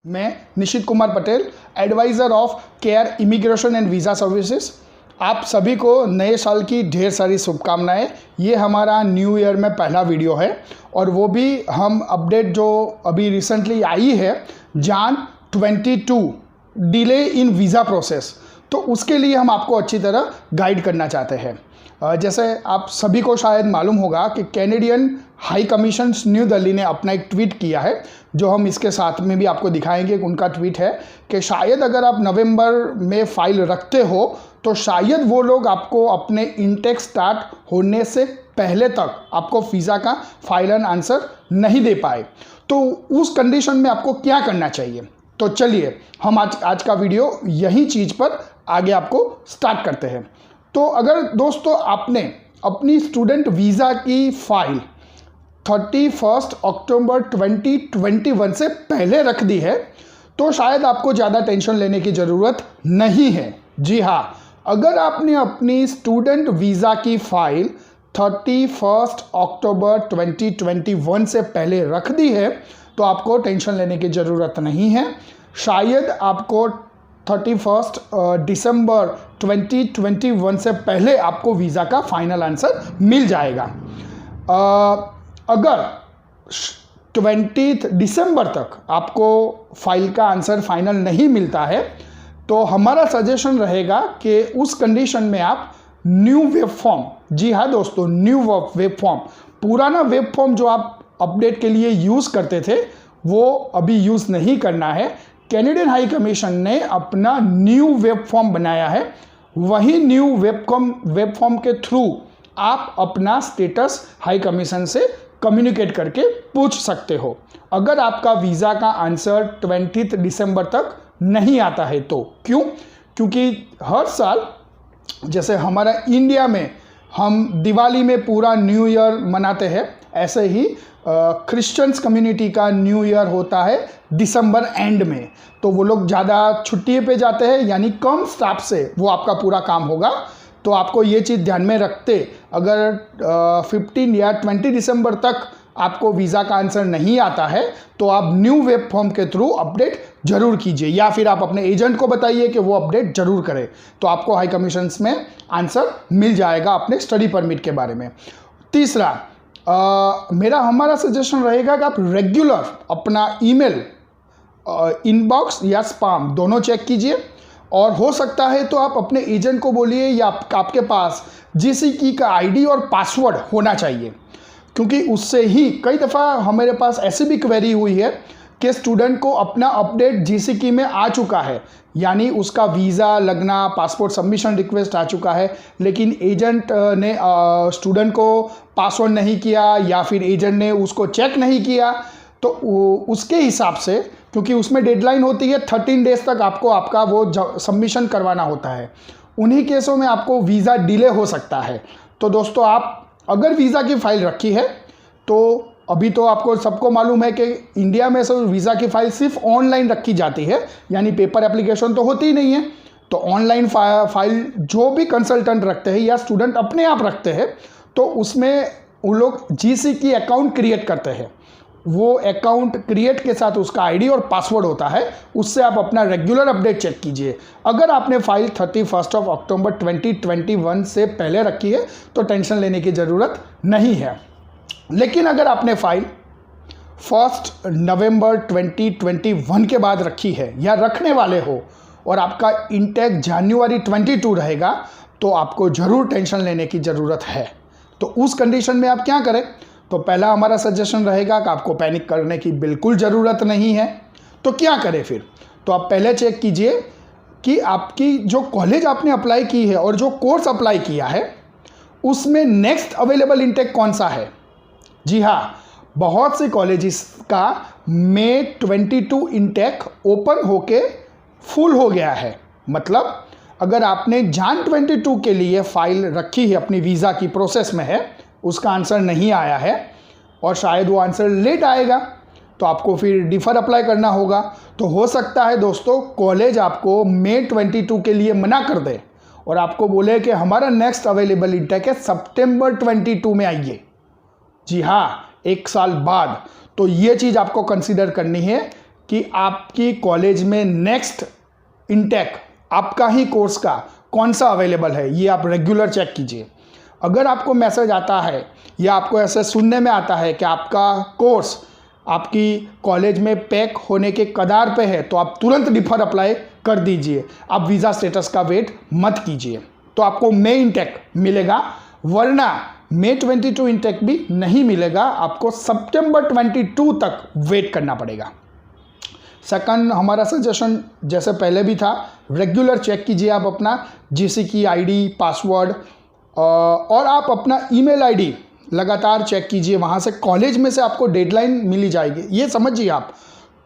मैं Nishit Kumar Patel, advisor of Care Immigration and Visa Services. आप सभी को नए साल की ढेर सारी शुभकामनाएं। ये हमारा न्यू ईयर में पहला वीडियो है और वो भी हम अपडेट जो अभी रिसेंटली आई है जान 22 डिले इन वीज़ा प्रोसेस, तो उसके लिए हम आपको अच्छी तरह गाइड करना चाहते हैं। जैसे आप सभी को शायद मालूम होगा कि Canadian high commission new Delhi ने अपना एक ट्वीट किया है, जो हम इसके साथ में भी आपको दिखाएंगे। उनका ट्वीट है कि शायद अगर आप नवंबर में फ़ाइल रखते हो तो शायद वो लोग आपको अपने इंटेक स्टार्ट होने से पहले तक आपको वीज़ा का फाइल एंड आंसर नहीं दे पाए। तो उस कंडीशन में आपको क्या करना चाहिए, तो चलिए हम आज का वीडियो यही चीज़ पर आगे आपको स्टार्ट करते हैं। तो अगर दोस्तों आपने अपनी स्टूडेंट वीज़ा की फ़ाइल 31 अक्टूबर 2021 से पहले रख दी है तो शायद आपको ज़्यादा टेंशन लेने की ज़रूरत नहीं है। जी हाँ, अगर आपने अपनी स्टूडेंट वीज़ा की फ़ाइल 31 अक्टूबर 2021 से पहले रख दी है तो आपको टेंशन लेने की ज़रूरत नहीं है। शायद आपको 31 दिसंबर 2021 से पहले आपको वीज़ा का फाइनल आंसर मिल जाएगा। अगर 20 दिसंबर तक आपको फाइल का आंसर फाइनल नहीं मिलता है तो हमारा सजेशन रहेगा कि उस कंडीशन में आप न्यू वेब फॉर्म, जी हाँ दोस्तों, न्यू वेब फॉर्म, पुराना वेब फॉर्म जो आप अपडेट के लिए यूज़ करते थे वो अभी यूज़ नहीं करना है। कैनेडियन हाई कमीशन ने अपना न्यू वेब फॉर्म बनाया है, वही न्यू वेब फॉर्म के थ्रू आप अपना स्टेटस हाई कमीशन से कम्युनिकेट करके पूछ सकते हो। अगर आपका वीज़ा का आंसर 20 दिसंबर तक नहीं आता है तो क्योंकि हर साल जैसे हमारा इंडिया में हम दिवाली में पूरा न्यू ईयर मनाते हैं, ऐसे ही क्रिश्चियंस कम्युनिटी का न्यू ईयर होता है दिसंबर एंड में। तो वो लोग ज़्यादा छुट्टी पे जाते हैं, यानी कम स्टाफ से वो आपका पूरा काम होगा। तो आपको ये चीज़ ध्यान में रखते अगर 15 या 20 दिसंबर तक आपको वीज़ा का आंसर नहीं आता है तो आप न्यू वेब फॉर्म के थ्रू अपडेट जरूर कीजिए, या फिर आप अपने एजेंट को बताइए कि वो अपडेट जरूर करे, तो आपको हाई कमीशंस में आंसर मिल जाएगा अपने स्टडी परमिट के बारे में। तीसरा, हमारा सजेशन रहेगा कि आप रेगुलर अपना ईमेल इनबॉक्स या स्पैम दोनों चेक कीजिए, और हो सकता है तो आप अपने एजेंट को बोलिए या आपके पास जीसीकी का आईडी और पासवर्ड होना चाहिए, क्योंकि उससे ही कई दफ़ा हमारे पास ऐसी भी क्वेरी हुई है कि स्टूडेंट को अपना अपडेट जीसीकी में आ चुका है, यानी उसका वीज़ा लगना, पासपोर्ट सबमिशन रिक्वेस्ट आ चुका है, लेकिन एजेंट ने स्टूडेंट को पासवर्ड नहीं किया या फिर एजेंट ने उसको चेक नहीं किया। तो उसके हिसाब से, क्योंकि उसमें डेडलाइन होती है 13 डेज तक आपको आपका वो सबमिशन करवाना होता है, उन्हीं केसों में आपको वीज़ा डिले हो सकता है। तो दोस्तों, आप अगर वीज़ा की फ़ाइल रखी है तो अभी तो आपको सबको मालूम है कि इंडिया में सब वीज़ा की फ़ाइल सिर्फ ऑनलाइन रखी जाती है, यानी पेपर एप्लीकेशन तो होती ही नहीं है। तो ऑनलाइन फाइल जो भी कंसल्टेंट रखते हैं या स्टूडेंट अपने आप रखते हैं तो उसमें वो लोग जीसीकी अकाउंट क्रिएट करते हैं। वो अकाउंट क्रिएट के साथ उसका आईडी और पासवर्ड होता है, उससे आप अपना रेगुलर अपडेट चेक कीजिए। अगर आपने फाइल 31 अक्टूबर 2021 से पहले रखी है तो टेंशन लेने की ज़रूरत नहीं है। लेकिन अगर आपने फाइल 1 नवंबर 2021 के बाद रखी है या रखने वाले हो और आपका इंटेक जनवरी 22 रहेगा तो आपको ज़रूर टेंशन लेने की ज़रूरत है। तो उस कंडीशन में आप क्या करें, तो पहला हमारा सजेशन रहेगा कि आपको पैनिक करने की बिल्कुल ज़रूरत नहीं है। तो क्या करें फिर, तो आप पहले चेक कीजिए कि आपकी जो कॉलेज आपने अप्लाई की है और जो कोर्स अप्लाई किया है उसमें नेक्स्ट अवेलेबल इंटेक कौन सा है। जी हाँ, बहुत से कॉलेजेस का मई 22 इंटेक ओपन होके फुल हो गया है। मतलब अगर आपने जान 22 के लिए फ़ाइल रखी है, अपनी वीज़ा की प्रोसेस में है, उसका आंसर नहीं आया है और शायद वो आंसर लेट आएगा तो आपको फिर डिफ़र अप्लाई करना होगा। तो हो सकता है दोस्तों कॉलेज आपको मई 22 के लिए मना कर दे और आपको बोले कि हमारा नेक्स्ट अवेलेबल इंटेक है सितंबर 22 में आइए। जी हाँ, 1 साल बाद। तो ये चीज़ आपको कंसीडर करनी है कि आपकी कॉलेज में नेक्स्ट इंटेक आपका ही कोर्स का कौन सा अवेलेबल है, ये आप रेगुलर चेक कीजिए। अगर आपको मैसेज आता है या आपको ऐसे सुनने में आता है कि आपका कोर्स आपकी कॉलेज में पैक होने के कगार पे है, तो आप तुरंत डिफर अप्लाई कर दीजिए। आप वीज़ा स्टेटस का वेट मत कीजिए, तो आपको मई इंटेक मिलेगा, वरना मई 22 इंटेक भी नहीं मिलेगा, आपको सितंबर 22 तक वेट करना पड़ेगा। सेकंड, हमारा सजेशन जैसे पहले भी था, रेगुलर चेक कीजिए आप अपना जीसी की आईडी, पासवर्ड, और आप अपना ईमेल आईडी लगातार चेक कीजिए। वहाँ से कॉलेज में से आपको डेडलाइन मिली जाएगी। ये समझिए आप,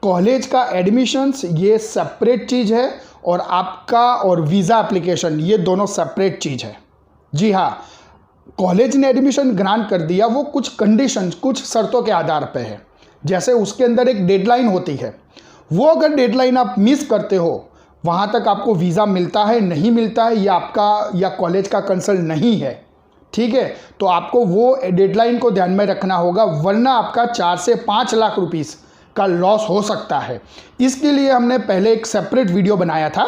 कॉलेज का एडमिशन्स ये सेपरेट चीज़ है और आपका और वीज़ा एप्लीकेशन ये दोनों सेपरेट चीज़ है। जी हाँ, कॉलेज ने एडमिशन ग्रांट कर दिया, वो कुछ कंडीशंस, कुछ शर्तों के आधार पे है। जैसे उसके अंदर एक डेडलाइन होती है, वो अगर डेडलाइन आप मिस करते हो, वहाँ तक आपको वीज़ा मिलता है नहीं मिलता है, या आपका या कॉलेज का कंसर्न नहीं है, ठीक है, तो आपको वो डेडलाइन को ध्यान में रखना होगा, वरना आपका 4 से 5 लाख रुपीस का लॉस हो सकता है। इसके लिए हमने पहले एक सेपरेट वीडियो बनाया था,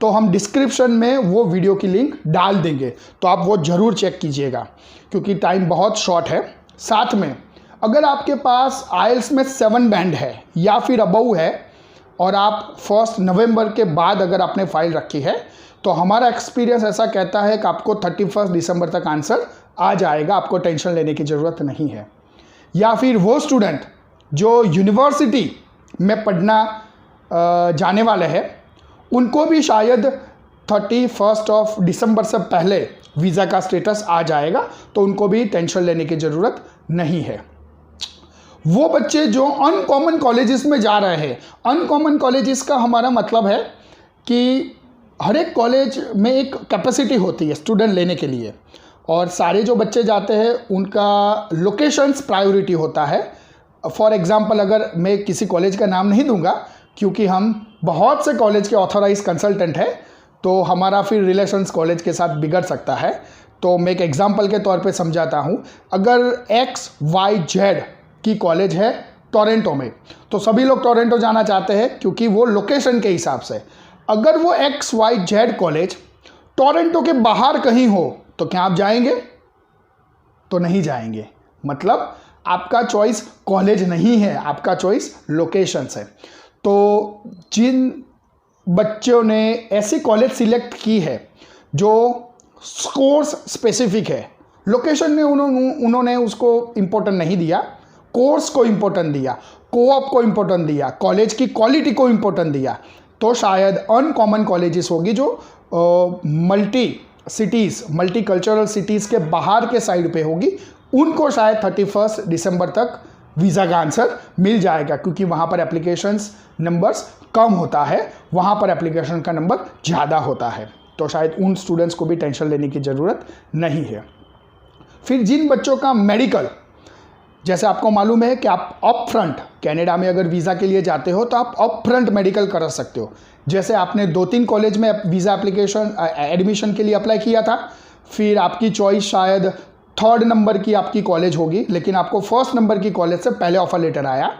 तो हम डिस्क्रिप्शन में वो वीडियो की लिंक डाल देंगे, तो आप वो ज़रूर चेक कीजिएगा, क्योंकि टाइम बहुत शॉर्ट है। साथ में अगर आपके पास IELTS में 7 बैंड है या फिर अबव है, और आप 1 नवंबर के बाद अगर आपने फाइल रखी है, तो हमारा एक्सपीरियंस ऐसा कहता है कि आपको 31 दिसंबर तक आंसर आ जाएगा, आपको टेंशन लेने की ज़रूरत नहीं है। या फिर वो स्टूडेंट जो यूनिवर्सिटी में पढ़ना जाने वाले हैं, उनको भी शायद 31 दिसंबर से पहले वीज़ा का स्टेटस आ जाएगा, तो उनको भी टेंशन लेने की ज़रूरत नहीं है। वो बच्चे जो अनकॉमन कॉलेजेस में जा रहे हैं, अनकॉमन कॉलेजेस का हमारा मतलब है कि हर एक कॉलेज में एक कैपेसिटी होती है स्टूडेंट लेने के लिए, और सारे जो बच्चे जाते हैं उनका लोकेशंस प्रायोरिटी होता है। फॉर एग्जांपल, अगर मैं किसी कॉलेज का नाम नहीं दूंगा, क्योंकि हम बहुत से कॉलेज के ऑथोराइज कंसल्टेंट हैं, तो हमारा फिर रिलेशंस कॉलेज के साथ बिगड़ सकता है। तो मैं एक एग्जांपल के तौर पे समझाता हूँ। अगर XYZ की कॉलेज है टोरंटो में, तो सभी लोग टोरंटो जाना चाहते हैं क्योंकि वो लोकेशन के हिसाब से। अगर वो XYZ कॉलेज टोरंटो के बाहर कहीं हो, तो क्या आप जाएंगे? तो नहीं जाएंगे। मतलब आपका चॉइस कॉलेज नहीं है, आपका चॉइस लोकेशंस है। तो जिन बच्चों ने ऐसी कॉलेज सिलेक्ट की है जो कोर्स स्पेसिफिक है, लोकेशन में उन्होंने उसको इम्पोर्टेंट नहीं दिया, कोर्स को इम्पोर्टेंट दिया, कोऑप को इम्पोर्टेंट दिया, कॉलेज की क्वालिटी को इम्पोर्टेंट दिया, तो शायद अनकॉमन कॉलेजेस होगी जो multi cities, multi cultural cities के बाहर के साइड पे होगी, उनको शायद 31 दिसंबर तक वीज़ा का आंसर मिल जाएगा, क्योंकि वहाँ पर एप्लीकेशंस नंबर्स कम होता है, वहाँ पर एप्लीकेशन का नंबर ज़्यादा होता है। तो शायद उन स्टूडेंट्स को भी टेंशन लेने की ज़रूरत नहीं है। फिर जिन बच्चों का मेडिकल, जैसे आपको मालूम है कि आप अप फ्रंट, कनाडा में अगर वीज़ा के लिए जाते हो तो आप अप फ्रंट मेडिकल करा सकते हो। जैसे आपने 2-3 कॉलेज में वीज़ा एप्लीकेशन एडमिशन के लिए अप्लाई किया था, फिर आपकी चॉइस शायद 3rd नंबर की आपकी कॉलेज होगी, लेकिन आपको 1st नंबर की कॉलेज से पहले ऑफर लेटर आया,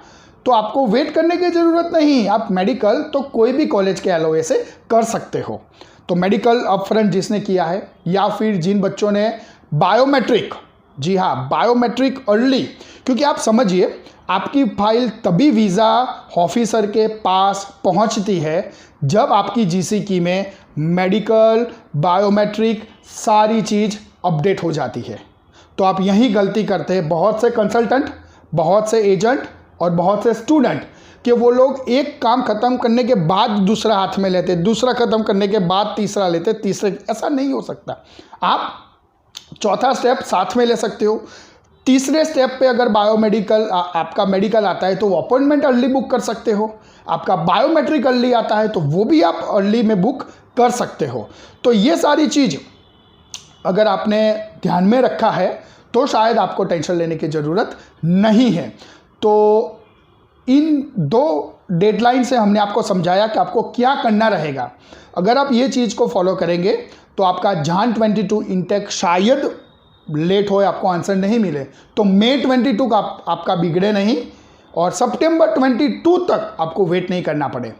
तो आपको वेट करने की ज़रूरत नहीं, आप मेडिकल तो कोई भी कॉलेज के एलओए से कर सकते हो। तो मेडिकल अप फ्रंट जिसने किया है, या फिर जिन बच्चों ने बायोमेट्रिक, जी हाँ, बायोमेट्रिक अर्ली, क्योंकि आप समझिए आपकी फाइल तभी वीज़ा ऑफिसर के पास पहुंचती है जब आपकी जीसी की में मेडिकल, बायोमेट्रिक सारी चीज़ अपडेट हो जाती है। तो आप यही गलती करते हैं बहुत से कंसल्टेंट, बहुत से एजेंट और बहुत से स्टूडेंट, कि वो लोग एक काम ख़त्म करने के बाद दूसरा हाथ में लेते, दूसरा ख़त्म करने के बाद तीसरा लेते, तीसरे, ऐसा नहीं हो सकता। आप चौथा स्टेप साथ में ले सकते हो। तीसरे स्टेप पे अगर बायोमेडिकल आपका मेडिकल आता है तो वो अपॉइंटमेंट अर्ली बुक कर सकते हो। आपका बायोमेट्रिक अर्ली आता है तो वो भी आप अर्ली में बुक कर सकते हो। तो ये सारी चीज़ अगर आपने ध्यान में रखा है तो शायद आपको टेंशन लेने की ज़रूरत नहीं है। तो इन 2 डेडलाइन से हमने आपको समझाया कि आपको क्या करना रहेगा। अगर आप ये चीज़ को फॉलो करेंगे तो आपका जान 22 इंटेक शायद लेट हो, आपको आंसर नहीं मिले, तो मई 22 का आपका बिगड़े नहीं, और सितंबर 22 तक आपको वेट नहीं करना पड़े।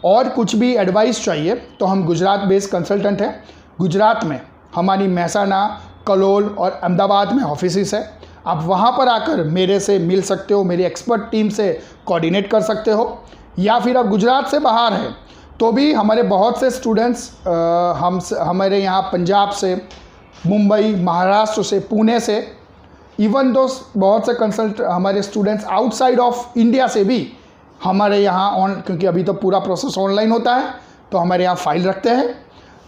और कुछ भी एडवाइस चाहिए तो हम गुजरात बेस्ड कंसल्टेंट हैं। गुजरात में हमारी महसाना, कलोल और अहमदाबाद में ऑफिसेस है। आप वहाँ पर आकर मेरे से मिल सकते हो, मेरी एक्सपर्ट टीम से कोऑर्डिनेट कर सकते हो। या फिर आप गुजरात से बाहर हैं तो भी हमारे बहुत से स्टूडेंट्स हमारे यहाँ पंजाब से, मुंबई, महाराष्ट्र से, पुणे से, इवन दो बहुत से हमारे स्टूडेंट्स आउटसाइड ऑफ इंडिया से भी हमारे यहाँ क्योंकि अभी तो पूरा प्रोसेस ऑनलाइन होता है तो हमारे यहाँ फाइल रखते हैं।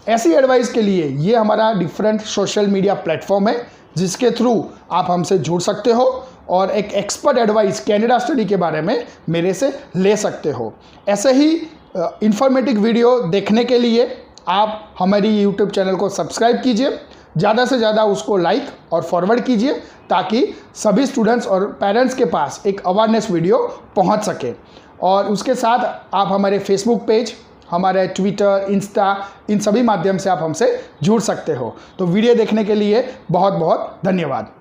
ऐसी एडवाइस के लिए ये हमारा डिफरेंट सोशल मीडिया प्लेटफॉर्म है जिसके थ्रू आप हमसे जुड़ सकते हो और एक एक्सपर्ट एडवाइस कैनेडा स्टडी के बारे में मेरे से ले सकते हो। ऐसे ही इंफॉर्मेटिव वीडियो देखने के लिए आप हमारी यूट्यूब चैनल को सब्सक्राइब कीजिए, ज़्यादा से ज़्यादा उसको लाइक और फॉरवर्ड कीजिए ताकि सभी स्टूडेंट्स और पेरेंट्स के पास एक अवेयरनेस वीडियो पहुंच सके। और उसके साथ आप हमारे फेसबुक पेज, हमारे ट्विटर, इंस्टा, इन सभी माध्यम से आप हमसे जुड़ सकते हो। तो वीडियो देखने के लिए बहुत बहुत धन्यवाद।